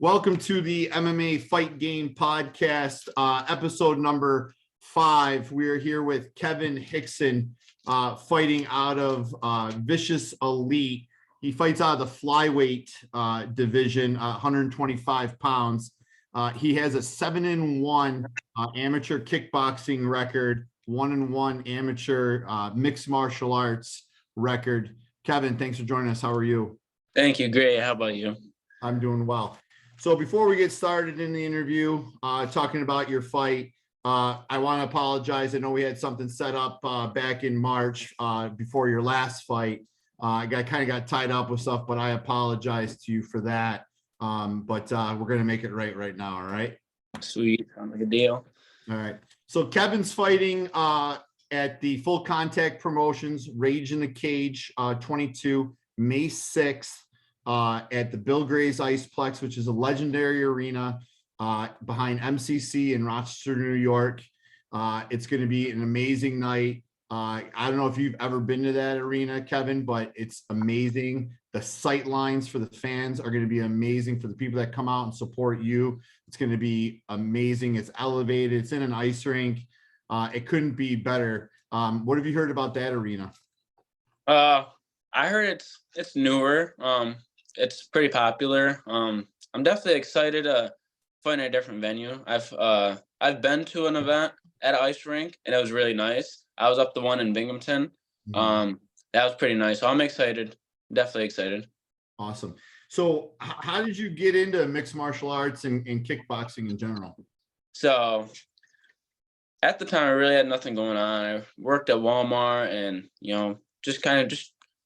Welcome to the MMA Fight Game Podcast, episode number 5. We are here with Kevin Hixon, fighting out of Vicious Elite. He fights out of the flyweight division, 125 pounds. He has a 7-1 amateur kickboxing record, 1-1 amateur mixed martial arts record. Kevin, thanks for joining us. How are you? Thank you. Great. How about you? I'm doing well. So before we get started in the interview, talking about your fight, I want to apologize. I know we had something set up back in March before your last fight. I kind of got tied up with stuff, but I apologize to you for that. But we're going to make it right now. All right. Sweet. Sounds like a deal. All right. So Kevin's fighting at the Full Contact Promotions Rage in the Cage 22, May 6th. At the Bill Gray's Iceplex, which is a legendary arena behind MCC in Rochester, New York. It's going to be an amazing night. I don't know if you've ever been to that arena, Kevin, but it's amazing. The sight lines for the fans are going to be amazing. For the people that come out and support you, it's going to be amazing. It's elevated. It's in an ice rink. It couldn't be better. What have you heard about that arena? I heard it's newer. It's pretty popular. I'm definitely excited to find a different venue. I've been to an event at an ice rink and it was really nice. I was up the one in Binghamton. That was pretty nice. So I'm excited. Definitely excited. Awesome. So how did you get into mixed martial arts and kickboxing in general? So at the time I really had nothing going on. I worked at Walmart and,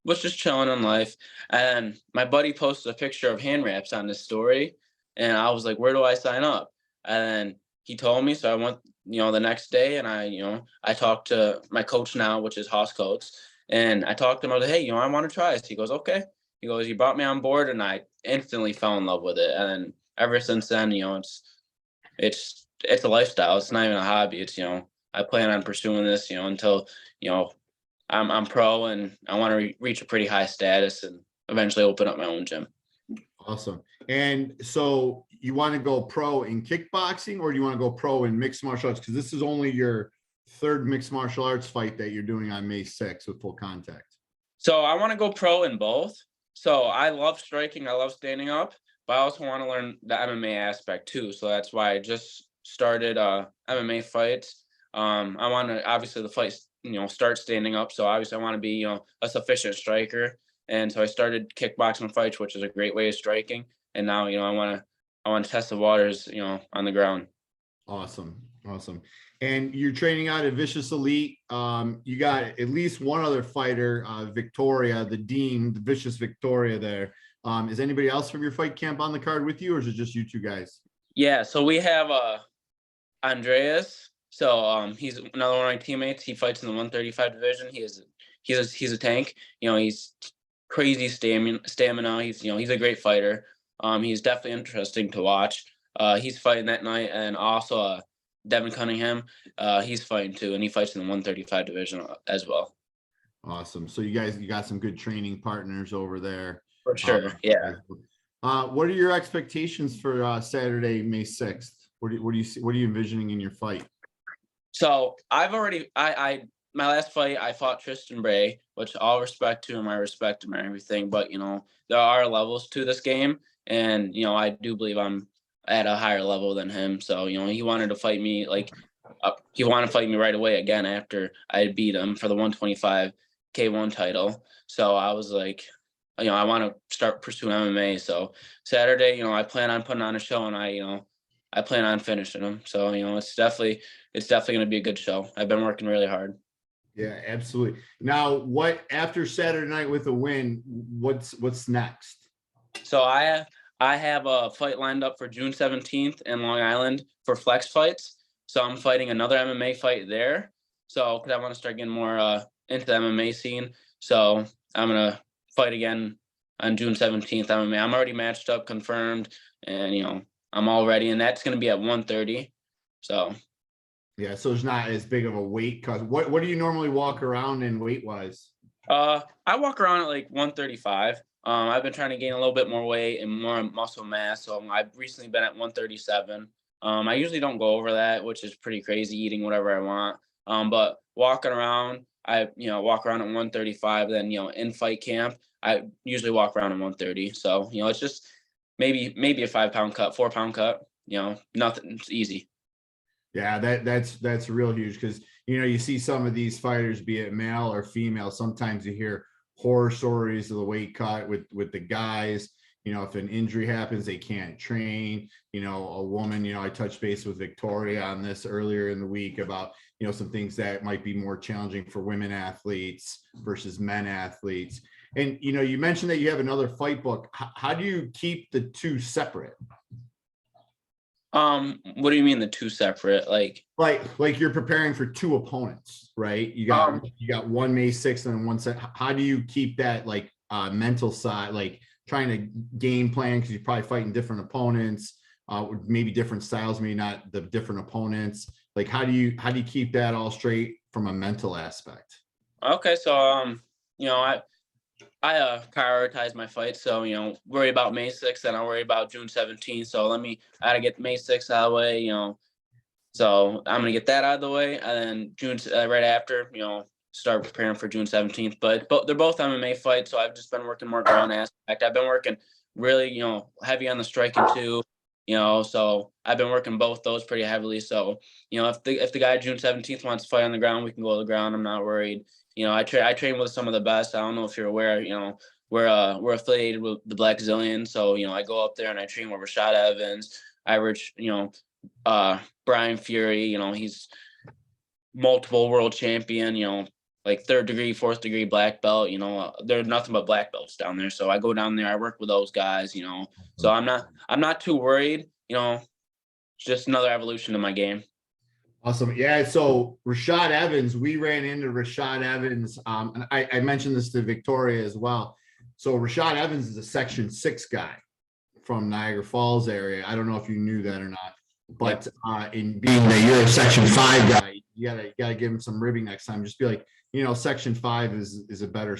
was just chilling in life. And my buddy posted a picture of hand wraps on his story. And I was like, where do I sign up? And he told me, so I went, the next day and I talked to my coach now, which is Haas Coach. And I talked to him, I was like, hey, I want to try this. He goes, okay. He goes, he brought me on board and I instantly fell in love with it. And ever since then, it's a lifestyle. It's not even a hobby. It's, I plan on pursuing this, until, I'm pro and I want to reach a pretty high status and eventually open up my own gym. Awesome. And so you want to go pro in kickboxing or do you want to go pro in mixed martial arts? Because this is only your third mixed martial arts fight that you're doing on May 6th with Full Contact. So I want to go pro in both. So I love striking. I love standing up, but I also want to learn the MMA aspect too. So that's why I just started MMA fights. I want to, obviously the fight, start standing up. So obviously I want to be, a sufficient striker. And so I started kickboxing fights, which is a great way of striking. And now, I want to test the waters, on the ground. Awesome. And you're training out at Vicious Elite. You got at least one other fighter, Victoria, the Dean, the Vicious Victoria there. Is anybody else from your fight camp on the card with you, or is it just you two guys? Yeah. So we have Andreas. So he's another one of my teammates. He fights in the 135 division. He's a tank. He's crazy stamina. He's a great fighter. He's definitely interesting to watch. He's fighting that night, and also Devin Cunningham. He's fighting too, and he fights in the 135 division as well. Awesome. So you got some good training partners over there. For sure. Yeah. What are your expectations for Saturday, May 6th? What are you envisioning in your fight? So I've already, my last fight, I fought Tristan Bray, which all respect to him. I respect him and everything, but there are levels to this game, and I do believe I'm at a higher level than him. So he wanted to fight me right away again after I beat him for the 125 K1 title. So I was like, I want to start pursuing MMA. So Saturday, I plan on putting on a show, and I plan on finishing him. So, it's definitely going to be a good show. I've been working really hard. Yeah, absolutely. Now, after Saturday night with a win, what's next? So I have a fight lined up for June 17th in Long Island for Flex Fights. So I'm fighting another MMA fight there. So, because I want to start getting more into the MMA scene. So I'm going to fight again on June 17th MMA. I'm already matched up, confirmed, and, I'm all ready, and that's going to be at 130. So, yeah. So it's not as big of a weight cut. What do you normally walk around in weight wise? I walk around at like 135. I've been trying to gain a little bit more weight and more muscle mass. So I've recently been at 137. I usually don't go over that, which is pretty crazy, eating whatever I want. But walking around, I walk around at 135. Then in fight camp, I usually walk around at 130. So it's just maybe a 5 pound cut, 4 pound cut. Nothing. It's easy. Yeah, that's real huge because you see some of these fighters, be it male or female. Sometimes you hear horror stories of the weight cut with the guys. If an injury happens, they can't train. A woman. I touched base with Victoria on this earlier in the week about some things that might be more challenging for women athletes versus men athletes. And you mentioned that you have another fight book. How do you keep the two separate? What do you mean the two separate? Like you're preparing for two opponents, right? You got one May 6th and one set. How do you keep that mental side, like trying to game plan, because you're probably fighting different opponents, maybe different styles, maybe not the different opponents. Like how do you keep that all straight from a mental aspect? Okay, so I prioritize my fights, so worry about May 6th and I'll worry about June 17th. So I gotta get May 6th out of the way, so I'm gonna get that out of the way, and then June right after, start preparing for June 17th. But they're both MMA fights, so I've just been working more ground aspect. I've been working really, heavy on the striking too, so I've been working both those pretty heavily. So if the guy June 17th wants to fight on the ground, we can go to the ground. I'm not worried. I train with some of the best. I don't know if you're aware. We're affiliated with the Black Zillion, so I go up there and I train with Rashad Evans, Irish, Brian Fury. He's multiple world champion. Like 3rd degree, 4th degree black belt. There's nothing but black belts down there. So I go down there. I work with those guys. So I'm not too worried. Just another evolution of my game. Awesome. Yeah. So Rashad Evans, we ran into Rashad Evans. And I mentioned this to Victoria as well. So Rashad Evans is a Section 6 guy from Niagara Falls area. I don't know if you knew that or not, but in being that you're a Section 5 guy, you gotta give him some ribbing next time. Just be like, Section 5 is a better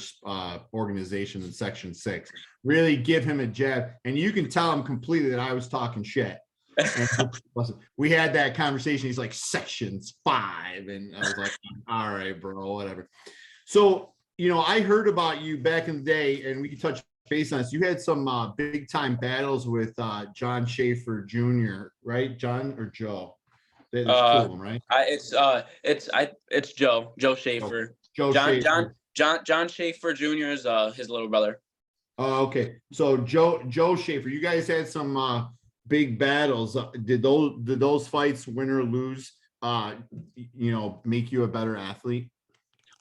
organization than Section 6. Really give him a jab, and you can tell him completely that I was talking shit. We had that conversation. He's like, Sections 5, and I was like, all right, bro, whatever. So I heard about you back in the day, and we can touch base on this. You had some big time battles with John Schaefer Jr., right? John or Joe? There's two of them, right? It's Joe Schaefer. John Schaefer Jr. is his little brother. Oh, okay. So Joe Schaefer, you guys had some big battles. Did those fights, win or lose, make you a better athlete?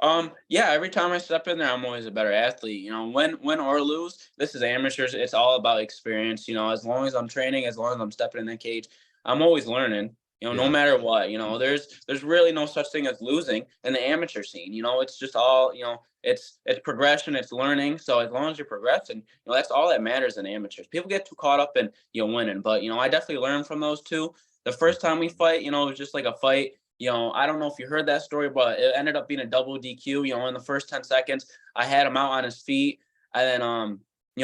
Yeah, every time I step in there, I'm always a better athlete. Win or lose, this is amateurs. It's all about experience. As long as I'm training, as long as I'm stepping in the cage, I'm always learning. No matter what. There's really no such thing as losing in the amateur scene. It's just all, it's progression, it's learning. So as long as you're progressing, that's all that matters in amateurs. People get too caught up in winning, but I definitely learn from those two. The first time we fight, it was just like a fight. I don't know if you heard that story, but it ended up being a double DQ. In the first 10 seconds, I had him out on his feet, and then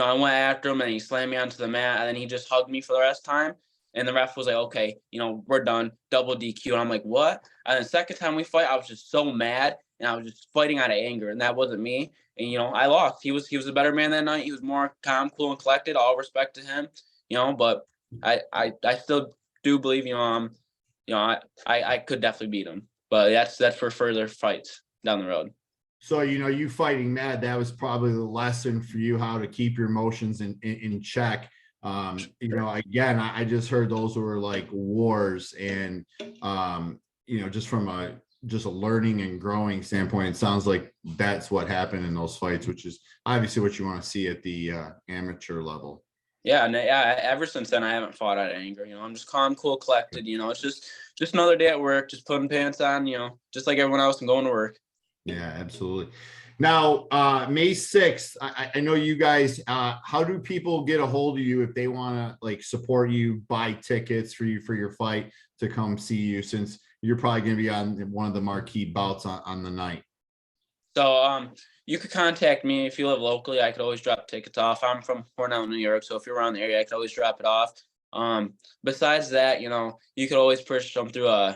I went after him and he slammed me onto the mat, and then he just hugged me for the rest of the time. And the ref was like, okay, we're done, double DQ. And I'm like, what? And the second time we fight, I was just so mad, and I was just fighting out of anger, and that wasn't me. And I lost. He was a better man that night. He was more calm, cool, and collected. All respect to him. But I still do believe I could definitely beat him, but that's for further fights down the road. So, you fighting Matt, that was probably the lesson for you, how to keep your emotions in check. Again, I just heard those were like wars, and, just from a learning and growing standpoint, it sounds like that's what happened in those fights, which is obviously what you want to see at the amateur level. Yeah, and ever since then, I haven't fought out of anger. I'm just calm, cool, collected. It's just another day at work, just putting pants on, just like everyone else and going to work. Yeah, absolutely. Now, May 6th, I know you guys, how do people get a hold of you if they want to support you, buy tickets for your fight to come see you, since you're probably going to be on one of the marquee bouts on the night? So, you could contact me if you live locally. I could always drop tickets off. I'm from Cornell, New York, so if you're around the area, I could always drop it off. Besides that, you could always purchase them through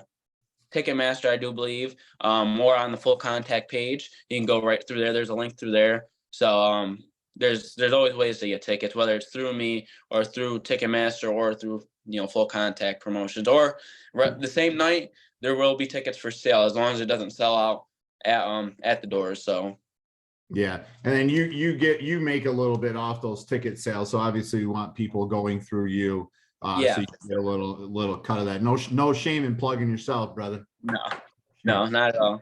Ticketmaster, I do believe, or on the Full Contact page. You can go right through there. There's a link through there. So there's always ways to get tickets, whether it's through me or through Ticketmaster or through Full Contact promotions. Or the same night, there will be tickets for sale as long as it doesn't sell out at the doors. So Yeah, and then you make a little bit off those ticket sales. So obviously you want people going through you. yeah, So you get a little cut of that. No shame in plugging yourself, brother. no, not at all.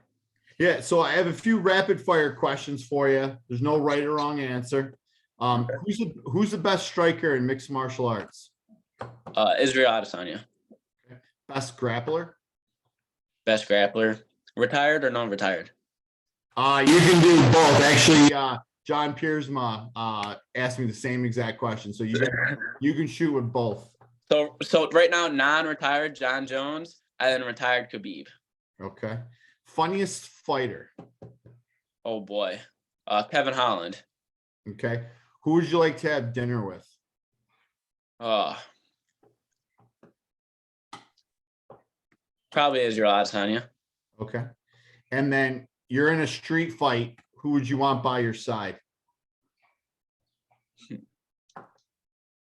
Yeah, so I have a few rapid fire questions for you. There's no right or wrong answer. Who's the best striker in mixed martial arts? Israel Adesanya. Best grappler? Best grappler. Retired or non-retired? You can do both. Actually, John Piersma asked me the same exact question. So you can shoot with both. So right now, non-retired John Jones, and then retired Khabib. Okay. Funniest fighter? Oh boy, Kevin Holland. Okay. Who would you like to have dinner with? Probably Israel Adesanya. Okay. And then you're in a street fight. Who would you want by your side?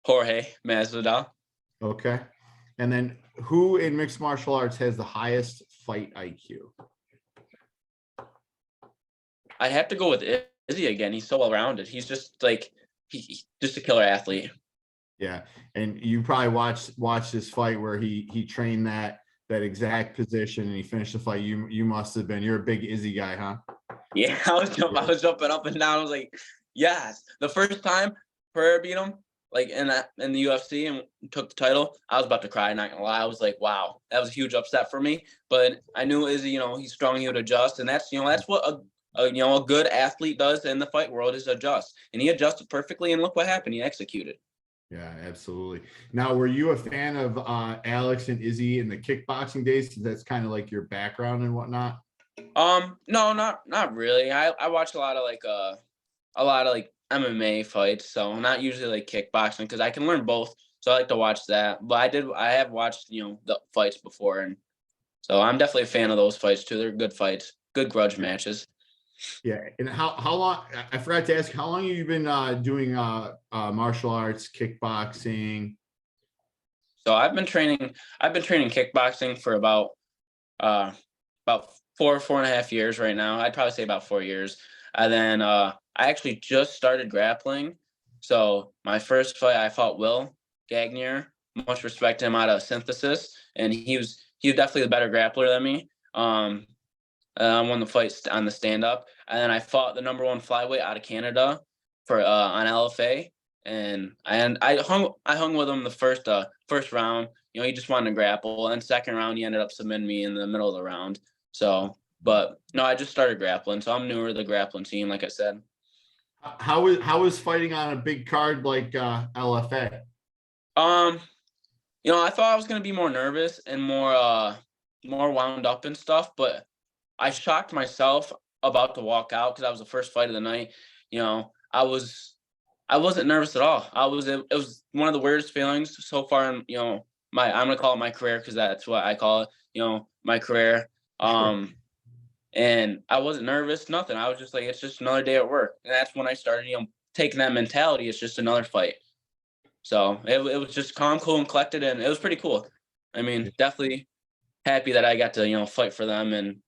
Jorge Masvidal. Okay. And then who in mixed martial arts has the highest fight IQ? I'd have to go with Izzy again. He's so well-rounded. He's just like he's just a killer athlete. Yeah, and you probably watched this fight where he trained that exact position and he finished the fight. You must have been. You're a big Izzy guy, huh? Yeah, I was jumping up and down. I was like, yes. The first time Pereira beat him, like in the UFC and took the title, I was about to cry. Not gonna lie, I was like, wow, that was a huge upset for me. But I knew Izzy, he's strong, he would adjust, and that's what a good athlete does in the fight world is adjust, and he adjusted perfectly. And look what happened, he executed. Yeah, absolutely. Now, were you a fan of Alex and Izzy in the kickboxing days? Because that's kind of like your background and whatnot. No, not really. I watch a lot of like MMA fights, so not usually like kickboxing because I can learn both. So I like to watch that. But I have watched the fights before, and so I'm definitely a fan of those fights too. They're good fights, good grudge matches. Yeah, and how long? I forgot to ask. How long have you been doing martial arts, kickboxing? So I've been training kickboxing for about 4.5 years right now. I'd probably say about 4 years. And then I actually just started grappling. So my first fight, I fought Will Gagnier. Much respect to him out of Synthesis, and he was definitely the better grappler than me. I won the fight on the stand up, and then I fought the number 1 flyweight out of Canada for on LFA, and I hung with him the first round. He just wanted to grapple, and second round he ended up submitting me in the middle of the round. So, but no, I just started grappling, so I'm newer to the grappling team, like I said. How is fighting on a big card like LFA? I thought I was gonna be more nervous and more wound up and stuff, but I shocked myself about to walk out because I was the first fight of the night. I wasn't nervous at all. It was one of the weirdest feelings so far in I'm gonna call it my career because that's what I call it. My career. And I wasn't nervous, nothing. I was just like, it's just another day at work, and that's when I started taking that mentality. It's just another fight. So it was just calm, cool, and collected, and it was pretty cool. I mean, definitely happy that I got to fight for them, and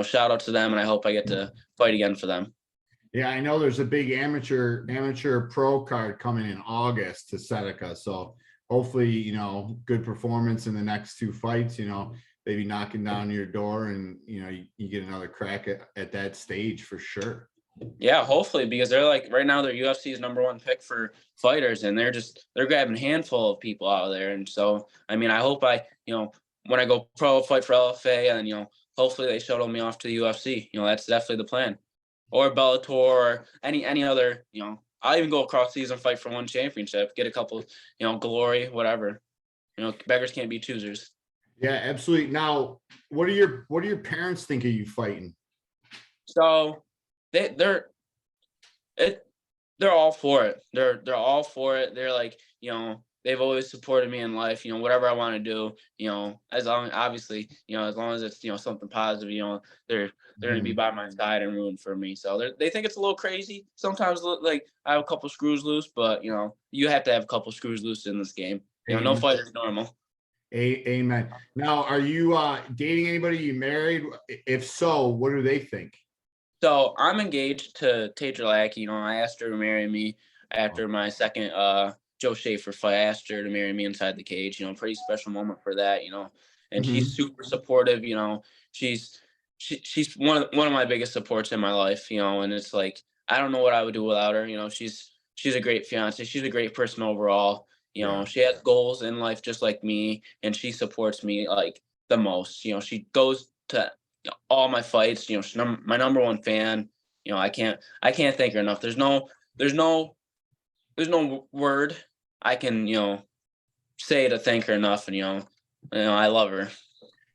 shout out to them, and I hope I get to fight again for them. Yeah, I know there's a big amateur pro card coming in August to Seneca. So hopefully, good performance in the next 2 fights, maybe knocking down your door and, you get another crack at that stage for sure. Yeah, hopefully, because they're like right now they're UFC's number 1 pick for fighters, and they're grabbing a handful of people out of there. And so, I mean, I hope when I go pro fight for LFA, and hopefully they shuttle me off to the UFC. That's definitely the plan. Or Bellator, or any other, I'll even go across season, fight for 1 championship, get a couple, glory, whatever. Beggars can't be choosers. Yeah, absolutely. Now, what do your parents think of you fighting? So they're it they're all for it. They're all for it. They're like, they've always supported me in life, whatever I want to do, as long obviously, as long as it's, something positive, they're gonna be Mhm. by my side and rooting for me. So they think it's a little crazy. Sometimes like I have a couple screws loose, but you have to have a couple screws loose in this game. No Amen. fight is normal. Amen. Now, are you dating anybody? You married? If so, what do they think? So I'm engaged to Taylor Lackey. I asked her to marry me after my second Joe Schaefer fight. I asked her to marry me inside the cage. Pretty special moment for that. And she's Mhm. super supportive. She's she's one of my biggest supports in my life. And it's like I don't know what I would do without her. She's a great fiance. She's a great person overall. Yeah. She has goals in life just like me, and she supports me like the most. She goes to all my fights. She's my number one fan. I can't thank her enough. There's no there's no word I can say to thank her enough. And I love her.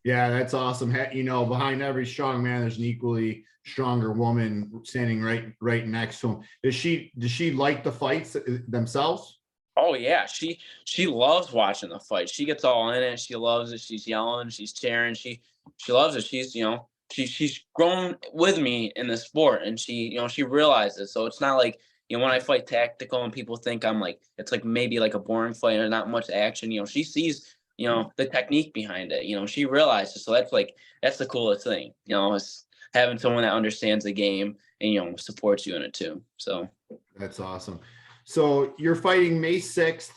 Yeah, that's awesome. Behind every strong man, there's an equally stronger woman standing right next to him. Does she like the fights themselves? Oh yeah, she loves watching the fight. She gets all in it. She loves it. She's yelling. She's cheering. She loves it. She's grown with me in the sport, and she realizes. So it's not like when I fight tactical and people think I'm like it's like maybe like a boring fight or not much action. She sees the technique behind it. She realizes. So that's the coolest thing. Is having someone that understands the game and supports you in it too. So. That's awesome. So you're fighting May 6th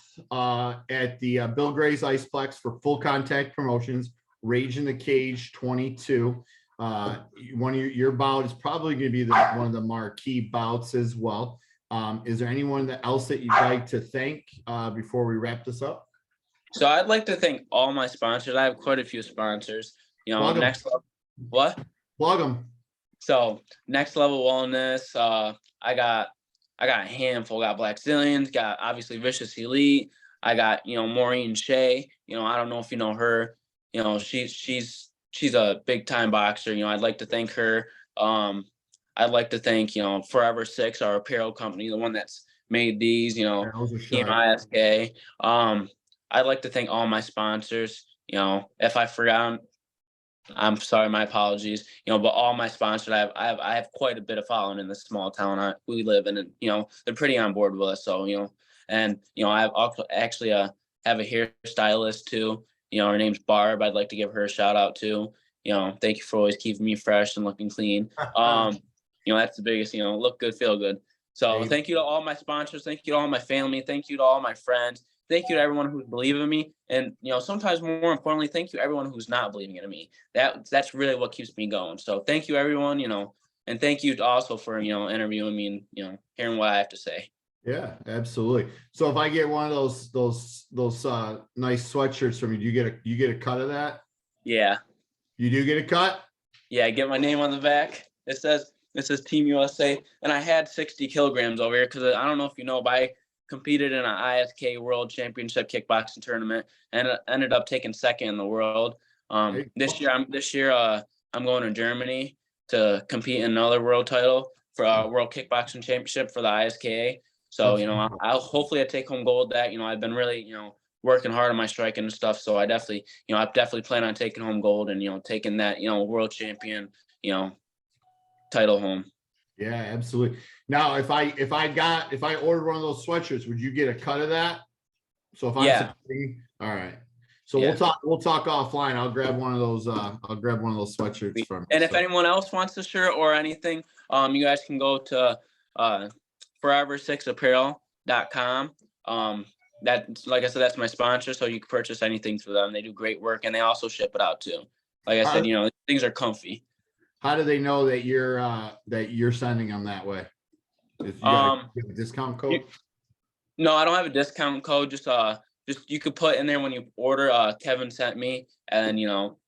at the Bill Gray's Iceplex for Full Contact Promotions, Rage in the Cage 22. One of your bout is probably going to be one of the marquee bouts as well. Is there anyone else that you'd like to thank before we wrap this up? So I'd like to thank all my sponsors. I have quite a few sponsors. Plug them. Next level, what? Plug them. So Next Level Wellness. I got a handful. Got Black Zillions. Got obviously Vicious Elite. I got Maureen Shea. I don't know if you know her. She's a big time boxer. I'd like to thank her. I'd like to thank Forever Six, our apparel company, the one that's made these. Yeah, those are Team sharp. ISK. I'd like to thank all my sponsors. If I forgot, I'm sorry, my apologies. But all my sponsors, I have quite a bit of following in this small town we live in, and they're pretty on board with us. So and I've also actually have a hairstylist too. Her name's Barb. I'd like to give her a shout out too. Thank you for always keeping me fresh and looking clean. That's the biggest. Look good, feel good. So Hey, thank you to all my sponsors. Thank you to all my family. Thank you to all my friends. Thank you to everyone who's believing in me. And sometimes more importantly, thank you to everyone who's not believing in me. That's really what keeps me going. So thank you everyone, and thank you also for interviewing me and hearing what I have to say. yeah, absolutely. So if I get one of those nice sweatshirts from you, you get a cut of that? Yeah. You do get a cut? Yeah, get my name on the back. It says Team USA, and I had 60 kilograms over here because I don't know if you know, but I competed in an ISK World Championship kickboxing tournament and ended up taking second in the world. Hey, This year I'm going to Germany to compete in another world title for a World Kickboxing Championship for the ISKA. So that's I'll hopefully I take home gold. That I've been really working hard on my striking and stuff. So I definitely plan on taking home gold and taking that world champion title home. yeah, absolutely. Now, if I ordered one of those sweatshirts, would you get a cut of that? So if I'm Yeah. supporting, all right. So Yeah. we'll talk offline. I'll grab one of those sweatshirts from you. And if So, anyone else wants a shirt or anything, you guys can go to forever6apparel.com. That, like I said, that's my sponsor, so you can purchase anything through them. They do great work, and they also ship it out too. Like I said, things are comfy. how do they know that you're sending them that way? If you got a discount code? No, I don't have a discount code. Just you could put in there when you order. Kevin sent me, and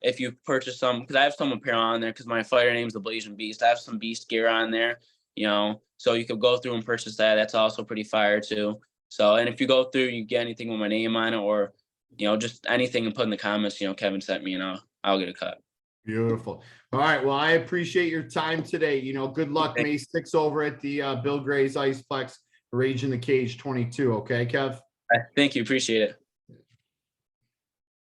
if you purchase some, because I have some apparel on there, because my fighter name's the Blazing Beast. I have some Beast gear on there. So you could go through and purchase that. That's also pretty fire too. So, and if you go through, you get anything with my name on it, or just anything, and put in the comments. Kevin sent me, and I'll get a cut. Beautiful. All right. Well, I appreciate your time today. Good luck May 6th over at the Bill Gray's Iceplex, Rage in the Cage 22. Okay, Kev? Thank you. Appreciate it.